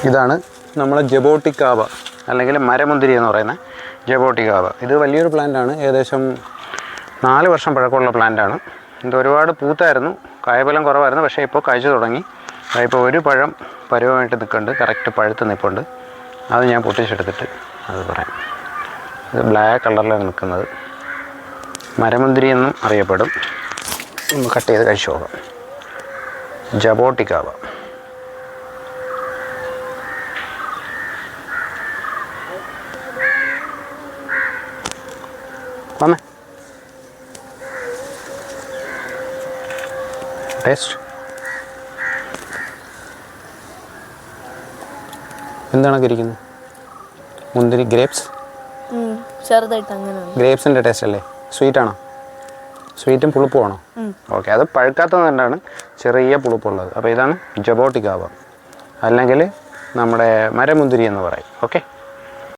ഇതാണ് നമ്മളെ ജബോട്ടിക്കാവ അല്ലെങ്കിൽ മരമുന്തിരി എന്ന് പറയുന്ന ജബോട്ടിക്കാവ. ഇത് വലിയൊരു പ്ലാന്റാണ്. ഏകദേശം 4 വർഷം പഴക്കമുള്ള പ്ലാന്റാണ്. ഇത് ഒരുപാട് പൂത്തായിരുന്നു, കായബലം കുറവായിരുന്നു. പക്ഷേ ഇപ്പോൾ കായ്ച്ചു തുടങ്ങി. ഇപ്പോൾ ഒരു പഴം പരുവമായിട്ട് നിൽക്കുന്നുണ്ട്, കറക്റ്റ് പഴുത്ത് നിൽപ്പുണ്ട്. അത് ഞാൻ പൊട്ടിച്ചെടുത്തിട്ട് അത് പറയാം. ഇത് ബ്ലാക്ക് കളറിലാണ് നിൽക്കുന്നത്. മരമുന്തിരി എന്നും അറിയപ്പെടും. ഒന്ന് കട്ട് ചെയ്ത് കഴിച്ചു നോക്കാം. ജബോട്ടിക്കാവ. വന്നേ ടേസ്റ്റ് എന്താണൊക്കെ ഇരിക്കുന്നത്? മുന്തിരി ഗ്രേപ്സ് ചെറുതായിട്ട് അങ്ങനെ. ഗ്രേപ്സിൻ്റെ ടേസ്റ്റ് അല്ലേ? സ്വീറ്റാണോ? സ്വീറ്റും പുളിപ്പുമാണോ? ഓക്കെ, അത് പഴുക്കാത്തത് കൊണ്ടാണ് ചെറിയ പുളിപ്പുള്ളത്. അപ്പോൾ ഇതാണ് ജബോട്ടിക്കാവ അല്ലെങ്കിൽ നമ്മുടെ മരമുന്തിരി എന്ന് പറയും. ഓക്കെ.